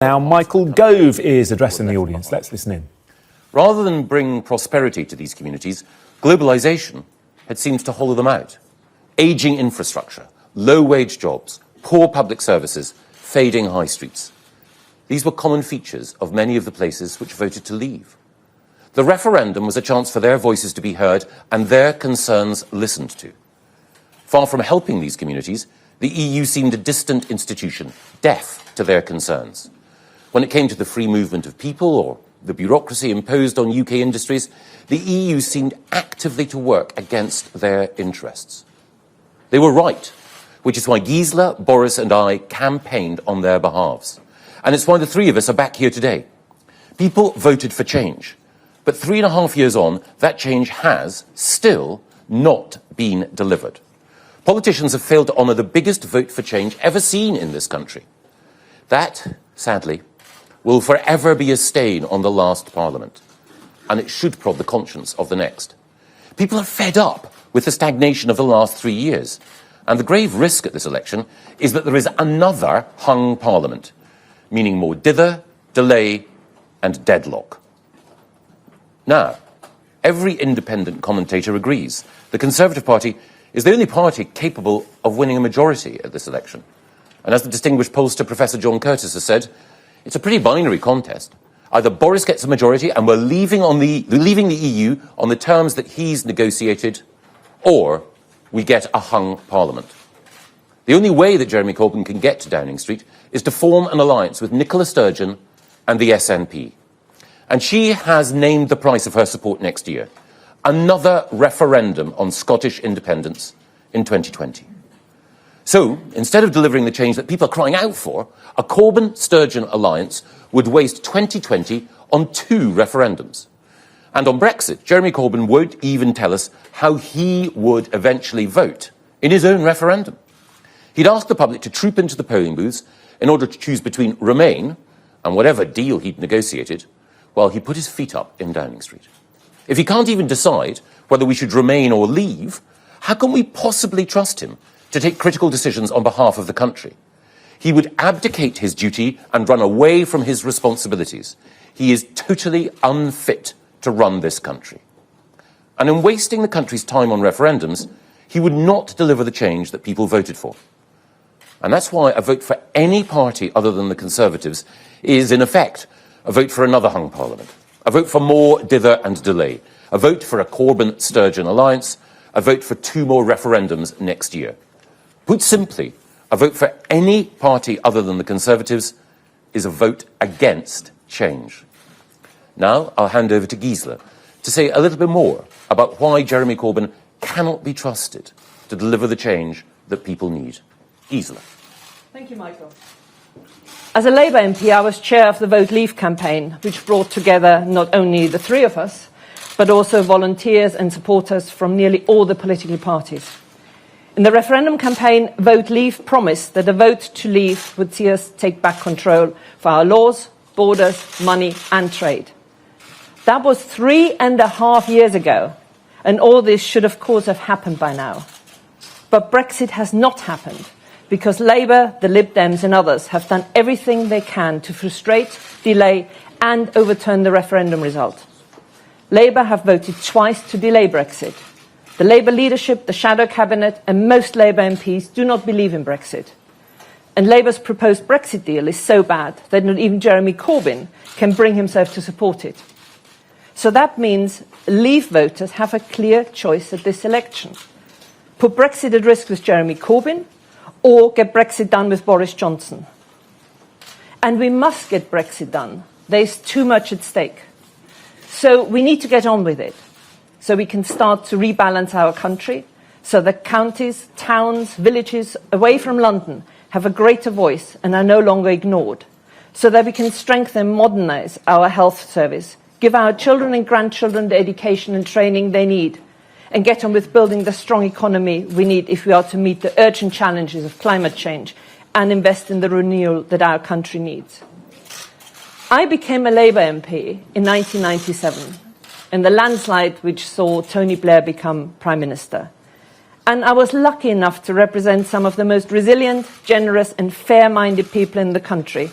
Now, Michael Gove is addressing the audience. Let's listen in. Rather than bring prosperity to these communities, globalisation had seemed to hollow them out. Ageing infrastructure, low-wage jobs, poor public services, fading high streets. These were common features of many of the places which voted to leave. The referendum was a chance for their voices to be heard and their concerns listened to. Far from helping these communities, the EU seemed a distant institution, deaf to their concerns. When it came to the free movement of people or the bureaucracy imposed on UK industries, the EU seemed actively to work against their interests. They were right, which is why Gisela, Boris and I campaigned on their behalves. And it's why the three of us are back here today. People voted for change. But 3.5 years on, that change has still not been delivered. Politicians have failed to honour the biggest vote for change ever seen in this country. That, sadly, will forever be a stain on the last Parliament, and it should prod the conscience of the next. People are fed up with the stagnation of the last 3 years, and the grave risk at this election is that there is another hung Parliament, meaning more dither, delay and deadlock. Now, every independent commentator agrees the Conservative Party is the only party capable of winning a majority at this election. And as the distinguished pollster Professor John Curtis has said, it's a pretty binary contest. Either Boris gets a majority and we're leaving the EU on the terms that he's negotiated, or we get a hung Parliament. The only way that Jeremy Corbyn can get to Downing Street is to form an alliance with Nicola Sturgeon and the SNP. And she has named the price of her support next year. Another referendum on Scottish independence in 2020. So, instead of delivering the change that people are crying out for, a Corbyn-Sturgeon alliance would waste 2020 on 2 referendums. And on Brexit, Jeremy Corbyn won't even tell us how he would eventually vote in his own referendum. He'd ask the public to troop into the polling booths in order to choose between Remain and whatever deal he'd negotiated, while he put his feet up in Downing Street. If he can't even decide whether we should remain or leave, how can we possibly trust him to take critical decisions on behalf of the country? He would abdicate his duty and run away from his responsibilities. He is totally unfit to run this country. And in wasting the country's time on referendums, he would not deliver the change that people voted for. And that's why a vote for any party other than the Conservatives is, in effect, a vote for another hung Parliament, a vote for more dither and delay, a vote for a Corbyn-Sturgeon alliance, a vote for 2 more referendums next year. Put simply, a vote for any party other than the Conservatives is a vote against change. Now I'll hand over to Gisela to say a little bit more about why Jeremy Corbyn cannot be trusted to deliver the change that people need. Gisela. Thank you, Michael. As a Labour MP, I was chair of the Vote Leave campaign, which brought together not only the 3 of us, but also volunteers and supporters from nearly all the political parties. In the referendum campaign, Vote Leave promised that a vote to leave would see us take back control for our laws, borders, money and trade. That was 3.5 years ago, and all this should of course have happened by now. But Brexit has not happened, because Labour, the Lib Dems and others have done everything they can to frustrate, delay and overturn the referendum result. Labour have voted twice to delay Brexit. The Labour leadership, the shadow cabinet and most Labour MPs do not believe in Brexit. And Labour's proposed Brexit deal is so bad that not even Jeremy Corbyn can bring himself to support it. So that means Leave voters have a clear choice at this election. Put Brexit at risk with Jeremy Corbyn, or get Brexit done with Boris Johnson. And we must get Brexit done. There's too much at stake. So we need to get on with it, so we can start to rebalance our country, so that counties, towns, villages away from London have a greater voice and are no longer ignored, so that we can strengthen and modernise our health service, give our children and grandchildren the education and training they need, and get on with building the strong economy we need if we are to meet the urgent challenges of climate change and invest in the renewal that our country needs. I became a Labour MP in 1997 in the landslide which saw Tony Blair become Prime Minister. And I was lucky enough to represent some of the most resilient, generous and fair-minded people in the country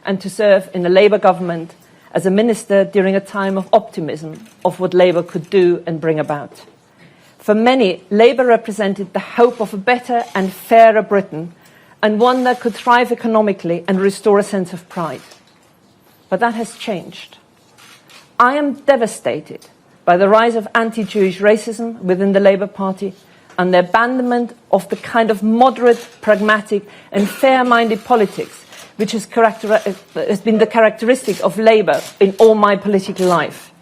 and to serve in a Labour government as a minister during a time of optimism of what Labour could do and bring about. For many, Labour represented the hope of a better and fairer Britain, and one that could thrive economically and restore a sense of pride. But that has changed. I am devastated by the rise of anti-Jewish racism within the Labour Party and the abandonment of the kind of moderate, pragmatic and fair-minded politics which has been the characteristic of Labour in all my political life.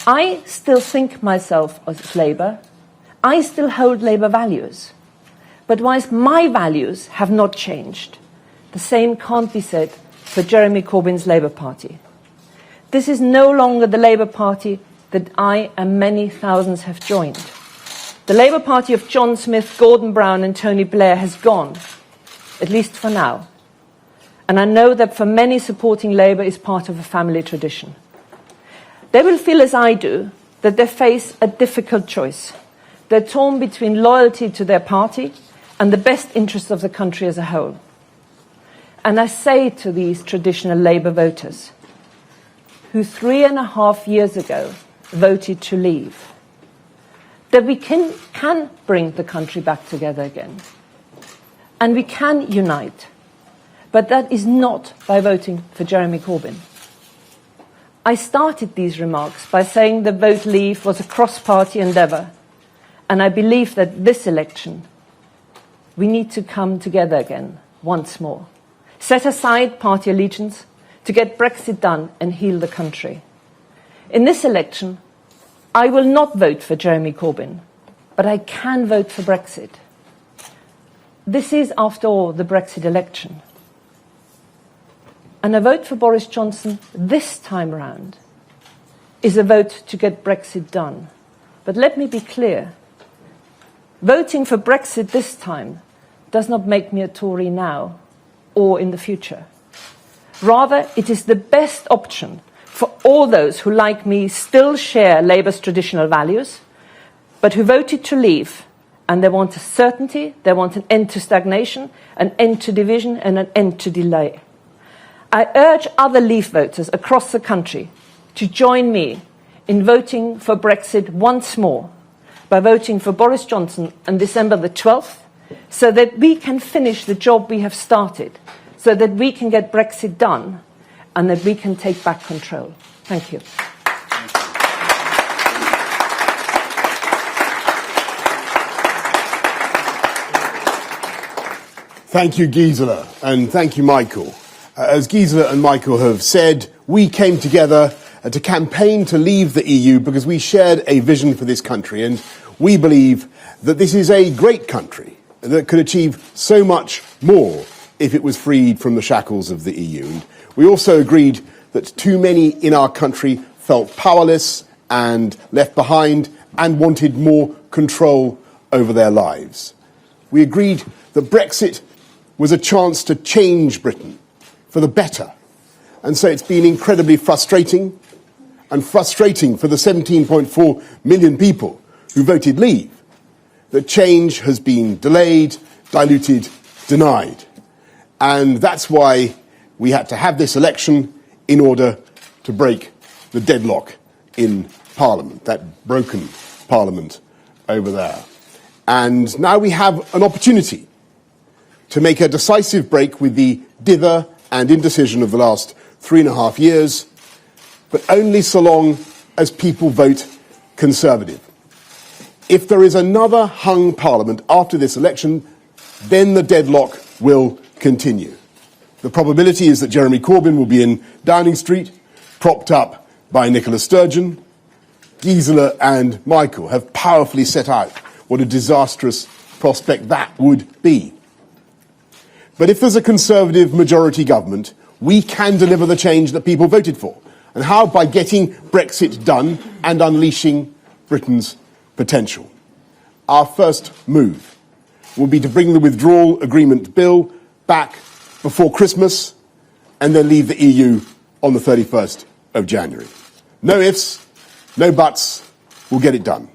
I still think myself as Labour. I still hold Labour values. But whilst my values have not changed, the same can't be said for Jeremy Corbyn's Labour Party. This is no longer the Labour Party that I and many thousands have joined. The Labour Party of John Smith, Gordon Brown and Tony Blair has gone, at least for now. And I know that for many, supporting Labour is part of a family tradition. They will feel, as I do, that they face a difficult choice. They're torn between loyalty to their party and the best interests of the country as a whole. And I say to these traditional Labour voters, who 3.5 years ago voted to leave, that we can bring the country back together again. And we can unite. But that is not by voting for Jeremy Corbyn. I started these remarks by saying the vote leave was a cross-party endeavour, and I believe that this election we need to come together again once more. Set aside party allegiance to get Brexit done and heal the country. In this election, I will not vote for Jeremy Corbyn, but I can vote for Brexit. This is, after all, the Brexit election. And a vote for Boris Johnson this time round is a vote to get Brexit done. But let me be clear. Voting for Brexit this time does not make me a Tory now or in the future. Rather, it is the best option for all those who, like me, still share Labour's traditional values, but who voted to leave, and they want a certainty, they want an end to stagnation, an end to division and an end to delay. I urge other Leave voters across the country to join me in voting for Brexit once more by voting for Boris Johnson on December the 12th, so that we can finish the job we have started, so that we can get Brexit done and that we can take back control. Thank you. Thank you, Gisela, and thank you, Michael. As Gisela and Michael have said, we came together to campaign to leave the EU because we shared a vision for this country, and we believe that this is a great country that could achieve so much more if it was freed from the shackles of the EU. And we also agreed that too many in our country felt powerless and left behind and wanted more control over their lives. We agreed that Brexit was a chance to change Britain for the better. And so it's been incredibly frustrating, and frustrating for the 17.4 million people who voted leave, that change has been delayed, diluted, denied. And that's why we had to have this election in order to break the deadlock in Parliament, that broken Parliament over there. And now we have an opportunity to make a decisive break with the dither and indecision of the last 3.5 years, but only so long as people vote Conservative. If there is another hung Parliament after this election, then the deadlock will continue. The probability is that Jeremy Corbyn will be in Downing Street, propped up by Nicola Sturgeon. Gisela and Michael have powerfully set out what a disastrous prospect that would be. But if there's a Conservative majority government, we can deliver the change that people voted for. And how? By getting Brexit done and unleashing Britain's potential. Our first move will be to bring the withdrawal agreement bill back before Christmas and then leave the EU on the 31st of January. No ifs, no buts, we'll get it done.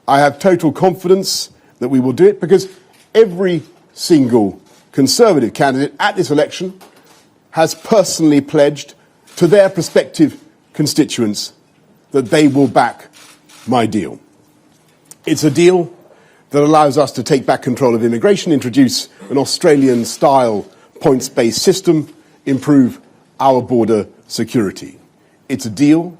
I have total confidence that we will do it because every single Conservative candidate at this election has personally pledged to their prospective constituents that they will back my deal. It's a deal that allows us to take back control of immigration, introduce an Australian-style points-based system, improve our border security. It's a deal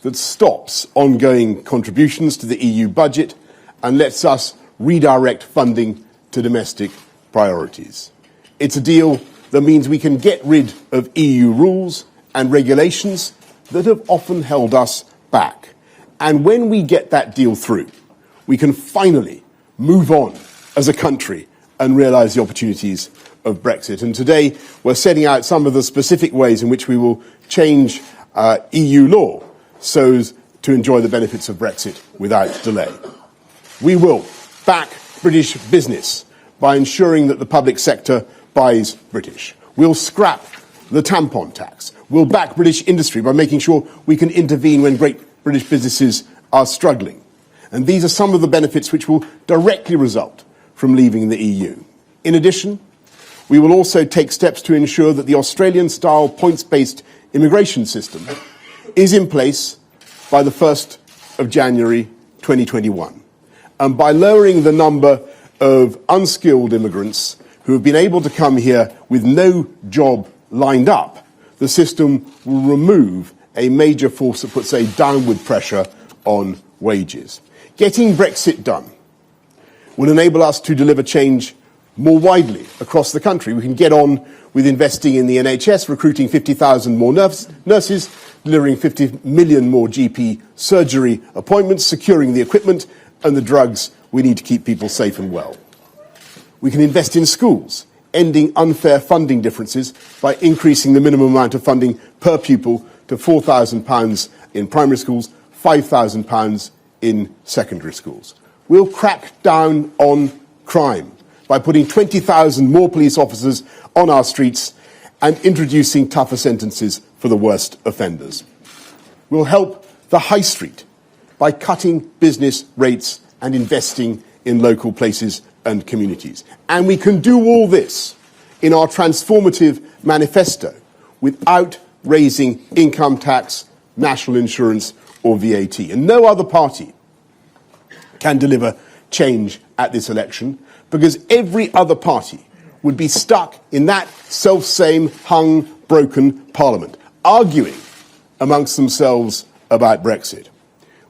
that stops ongoing contributions to the EU budget and lets us redirect funding to domestic priorities. It's a deal that means we can get rid of EU rules and regulations that have often held us back. And when we get that deal through, we can finally move on as a country and realise the opportunities of Brexit. And today we're setting out some of the specific ways in which we will change EU law so as to enjoy the benefits of Brexit without delay. We will back British business by ensuring that the public sector buys British. We'll scrap the tampon tax. We'll back British industry by making sure we can intervene when great British businesses are struggling. And these are some of the benefits which will directly result from leaving the EU. In addition, we will also take steps to ensure that the Australian-style points-based immigration system is in place by the 1st of January 2021. And by lowering the number of unskilled immigrants who have been able to come here with no job lined up, the system will remove a major force that puts a downward pressure on wages. Getting Brexit done will enable us to deliver change more widely across the country. We can get on with investing in the NHS, recruiting 50,000 more nurses, delivering 50 million more GP surgery appointments, securing the equipment and the drugs we need to keep people safe and well. We can invest in schools, ending unfair funding differences by increasing the minimum amount of funding per pupil to £4,000 in primary schools, £5,000 in secondary schools. We'll crack down on crime by putting 20,000 more police officers on our streets and introducing tougher sentences for the worst offenders. We'll help the high street by cutting business rates and investing in local places and communities. And we can do all this in our transformative manifesto without raising income tax, national insurance or VAT. And no other party can deliver change at this election because every other party would be stuck in that self-same hung, broken parliament, arguing amongst themselves about Brexit,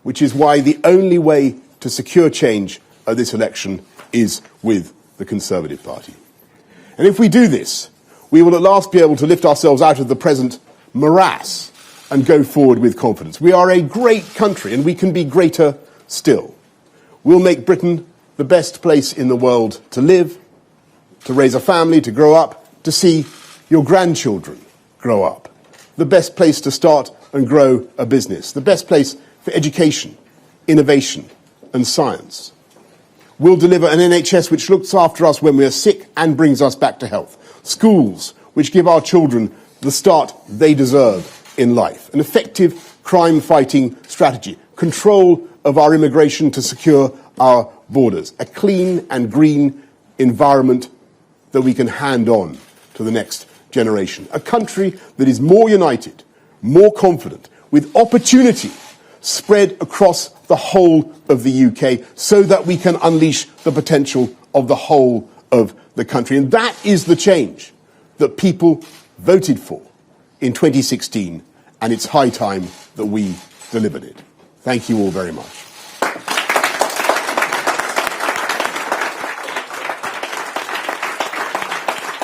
which is why the only way to secure change at this election is with the Conservative Party. And if we do this, we will at last be able to lift ourselves out of the present morass and go forward with confidence. We are a great country and we can be greater still. We'll make Britain the best place in the world to live, to raise a family, to grow up, to see your grandchildren grow up. The best place to start and grow a business. The best place for education, innovation and science. We'll deliver an NHS which looks after us when we are sick and brings us back to health. Schools which give our children the start they deserve in life. An effective crime-fighting strategy. Control of our immigration to secure our borders. A clean and green environment that we can hand on to the next generation. A country that is more united, more confident, with opportunity spread across the whole of the UK so that we can unleash the potential of the whole of the country. And that is the change that people voted for in 2016, and it's high time that we delivered it. Thank you all very much.